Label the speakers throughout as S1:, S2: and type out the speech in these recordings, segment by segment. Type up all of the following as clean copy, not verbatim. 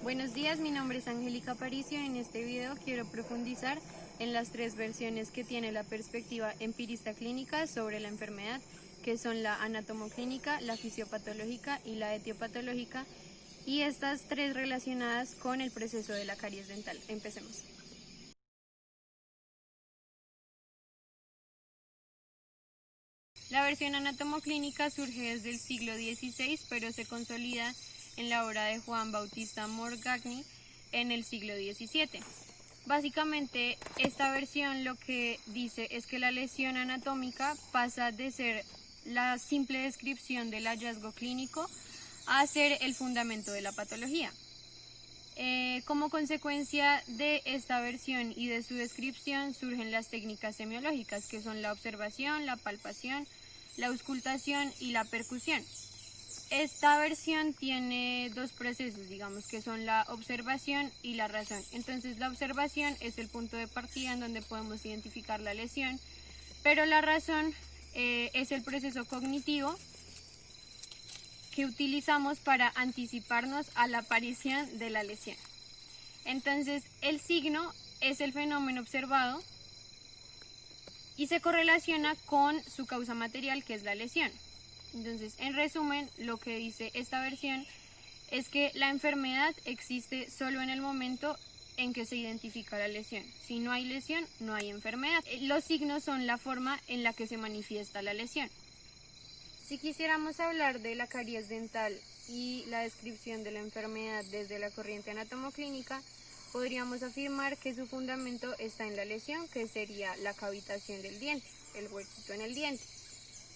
S1: Buenos días, mi nombre es Angélica Aparicio y en este video quiero profundizar en las tres versiones que tiene la perspectiva empirista clínica sobre la enfermedad, que son la anatomoclínica, la fisiopatológica y la etiopatológica, y estas tres relacionadas con el proceso de la caries dental. Empecemos. La versión anatomoclínica surge desde el siglo XVI, pero se consolida en la obra de Juan Bautista Morgagni en el siglo XVII. Básicamente, esta versión lo que dice es que la lesión anatómica pasa de ser la simple descripción del hallazgo clínico a ser el fundamento de la patología. Como consecuencia de esta versión y de su descripción surgen las técnicas semiológicas, que son la observación, la palpación, la auscultación y la percusión. Esta versión tiene dos procesos, digamos, que son la observación y la razón. Entonces, la observación es el punto de partida en donde podemos identificar la lesión, pero la razón es el proceso cognitivo que utilizamos para anticiparnos a la aparición de la lesión. Entonces, el signo es el fenómeno observado y se correlaciona con su causa material, que es la lesión. Entonces, en resumen, lo que dice esta versión es que la enfermedad existe solo en el momento en que se identifica la lesión. Si no hay lesión, no hay enfermedad. Los signos son la forma en la que se manifiesta la lesión. Si quisiéramos hablar de la caries dental y la descripción de la enfermedad desde la corriente anatomoclínica, podríamos afirmar que su fundamento está en la lesión, que sería la cavitación del diente, el huequito en el diente.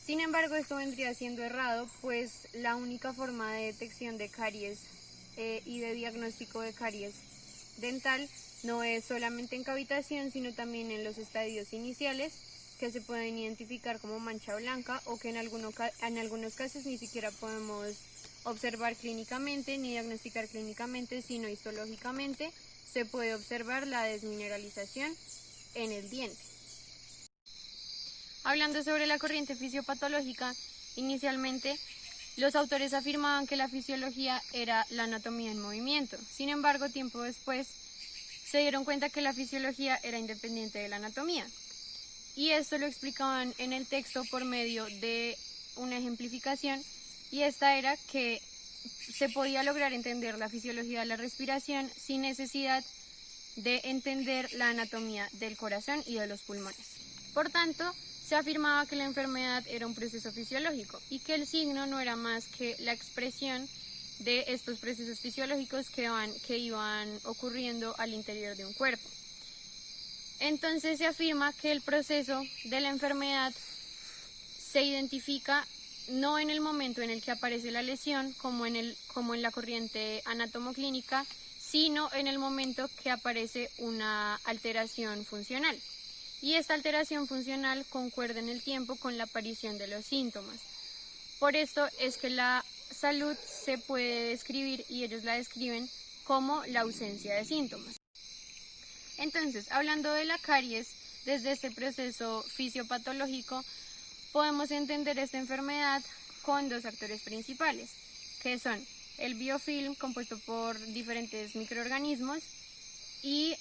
S1: Sin embargo, esto vendría siendo errado, pues la única forma de detección de caries y de diagnóstico de caries dental no es solamente en cavitación, sino también en los estadios iniciales, que se pueden identificar como mancha blanca o que en algunos casos ni siquiera podemos observar clínicamente ni diagnosticar clínicamente, sino histológicamente se puede observar la desmineralización en el diente. Hablando sobre la corriente fisiopatológica, inicialmente los autores afirmaban que la fisiología era la anatomía en movimiento. Sin embargo, tiempo después se dieron cuenta que la fisiología era independiente de la anatomía. Y esto lo explicaban en el texto por medio de una ejemplificación, y esta era que se podía lograr entender la fisiología de la respiración sin necesidad de entender la anatomía del corazón y de los pulmones. Por tanto, se afirmaba que la enfermedad era un proceso fisiológico y que el signo no era más que la expresión de estos procesos fisiológicos que iban ocurriendo al interior de un cuerpo. Entonces se afirma que el proceso de la enfermedad se identifica no en el momento en el que aparece la lesión, como en la corriente anatomoclínica, sino en el momento que aparece una alteración funcional. Y esta alteración funcional concuerda en el tiempo con la aparición de los síntomas. Por esto es que la salud se puede describir, y ellos la describen como la ausencia de síntomas. Entonces, hablando de la caries, desde este proceso fisiopatológico, podemos entender esta enfermedad con dos actores principales, que son el biofilm, compuesto por diferentes microorganismos, y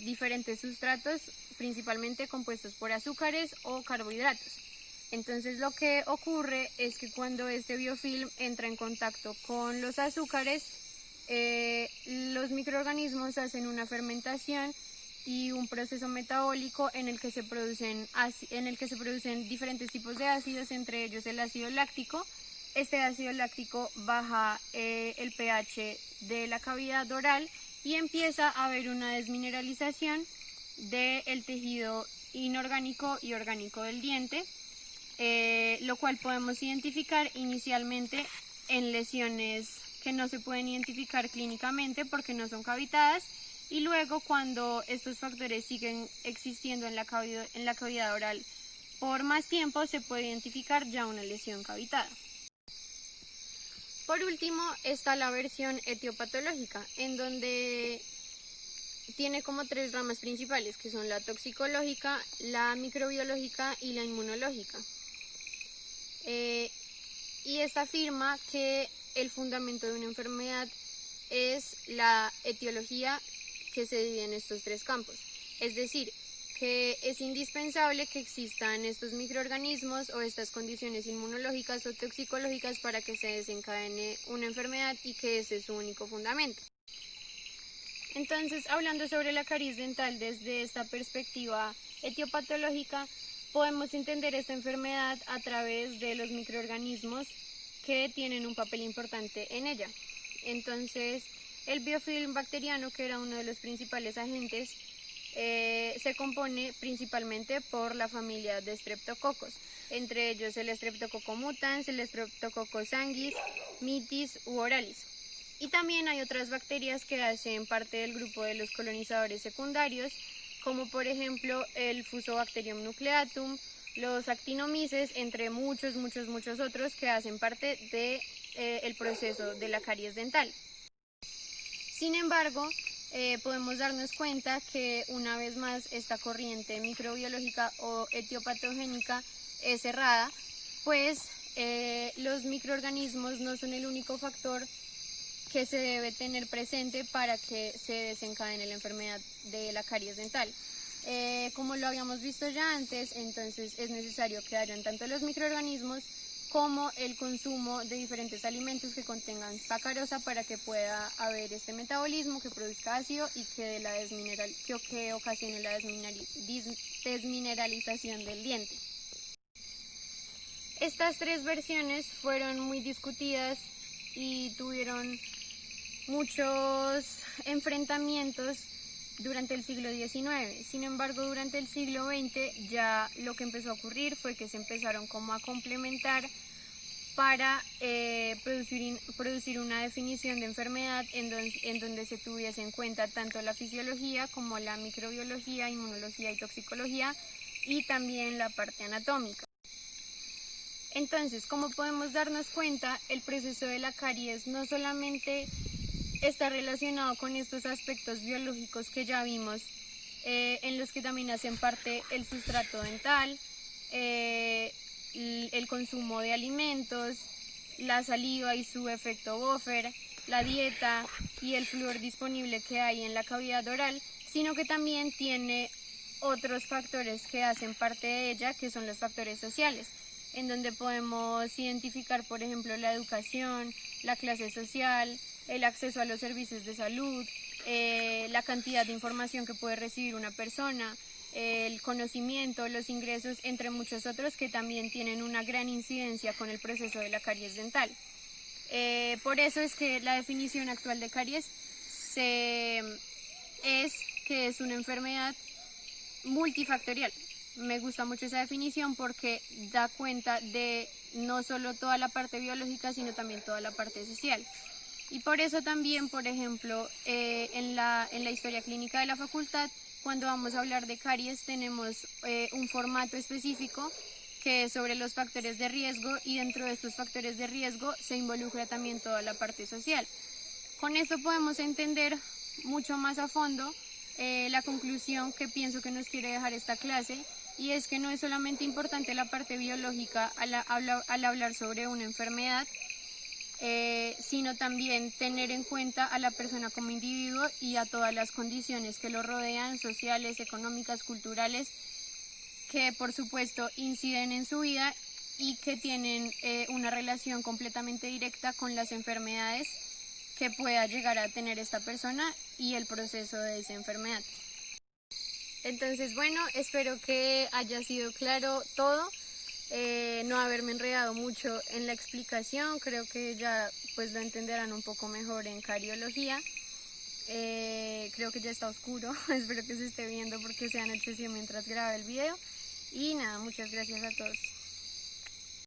S1: diferentes sustratos, principalmente compuestos por azúcares o carbohidratos. Entonces, lo que ocurre es que cuando este biofilm entra en contacto con los azúcares, los microorganismos hacen una fermentación y un proceso metabólico en el que se producen diferentes tipos de ácidos, entre ellos el ácido láctico. Este ácido láctico baja el pH de la cavidad oral y empieza a haber una desmineralización del tejido inorgánico y orgánico del diente, lo cual podemos identificar inicialmente en lesiones que no se pueden identificar clínicamente porque no son cavitadas, y luego, cuando estos factores siguen existiendo en la cavidad oral por más tiempo, se puede identificar ya una lesión cavitada. Por último está la versión etiopatológica, en donde tiene como tres ramas principales, que son la toxicológica, la microbiológica y la inmunológica. Y esta afirma que el fundamento de una enfermedad es la etiología, que se divide en estos tres campos. Es decir, que es indispensable que existan estos microorganismos o estas condiciones inmunológicas o toxicológicas para que se desencadene una enfermedad, y que ese es su único fundamento. Entonces, hablando sobre la caries dental desde esta perspectiva etiopatológica, podemos entender esta enfermedad a través de los microorganismos que tienen un papel importante en ella. Entonces, el biofilm bacteriano, que era uno de los principales agentes, se compone principalmente por la familia de Streptococcus, entre ellos el Streptococcus mutans, el Streptococcus sanguis, mitis u oralis. Y también hay otras bacterias que hacen parte del grupo de los colonizadores secundarios, como por ejemplo el Fusobacterium nucleatum, los actinomyces, entre muchos otros que hacen parte del proceso de la caries dental. Sin embargo, podemos darnos cuenta que una vez más esta corriente microbiológica o etiopatogénica es errada, pues los microorganismos no son el único factor que se debe tener presente para que se desencadene la enfermedad de la caries dental. Como lo habíamos visto ya antes, entonces es necesario que hayan tanto los microorganismos como el consumo de diferentes alimentos que contengan sacarosa para que pueda haber este metabolismo que produzca ácido y que ocasione la desmineralización del diente. Estas tres versiones fueron muy discutidas y tuvieron muchos enfrentamientos durante el siglo XIX. Sin embargo, durante el siglo XX ya lo que empezó a ocurrir fue que se empezaron como a complementar para producir una definición de enfermedad en donde se tuviese en cuenta tanto la fisiología como la microbiología, inmunología y toxicología, y también la parte anatómica. Entonces, como podemos darnos cuenta, el proceso de la caries no solamente está relacionado con estos aspectos biológicos que ya vimos, en los que también hacen parte el sustrato dental, el consumo de alimentos, la saliva y su efecto buffer, la dieta y el flúor disponible que hay en la cavidad oral, sino que también tiene otros factores que hacen parte de ella, que son los factores sociales, en donde podemos identificar, por ejemplo, la educación, la clase social, el acceso a los servicios de salud, la cantidad de información que puede recibir una persona, el conocimiento, los ingresos, entre muchos otros que también tienen una gran incidencia con el proceso de la caries dental. Por eso es que la definición actual de caries es que es una enfermedad multifactorial. Me gusta mucho esa definición porque da cuenta de no solo toda la parte biológica, sino también toda la parte social. Y por eso también, por ejemplo, en la historia clínica de la facultad, cuando vamos a hablar de caries, tenemos un formato específico que es sobre los factores de riesgo, y dentro de estos factores de riesgo se involucra también toda la parte social. Con esto podemos entender mucho más a fondo la conclusión que pienso que nos quiere dejar esta clase, y es que no es solamente importante la parte biológica al hablar sobre una enfermedad, sino también tener en cuenta a la persona como individuo y a todas las condiciones que lo rodean, sociales, económicas, culturales, que por supuesto inciden en su vida y que tienen una relación completamente directa con las enfermedades que pueda llegar a tener esta persona y el proceso de esa enfermedad. Entonces, bueno, espero que haya sido claro todo. No haberme enredado mucho en la explicación, creo que ya pues lo entenderán un poco mejor en cariología. Creo que ya está oscuro, espero que se esté viendo porque se anocheció mientras grababa el video. Y nada, muchas gracias a todos.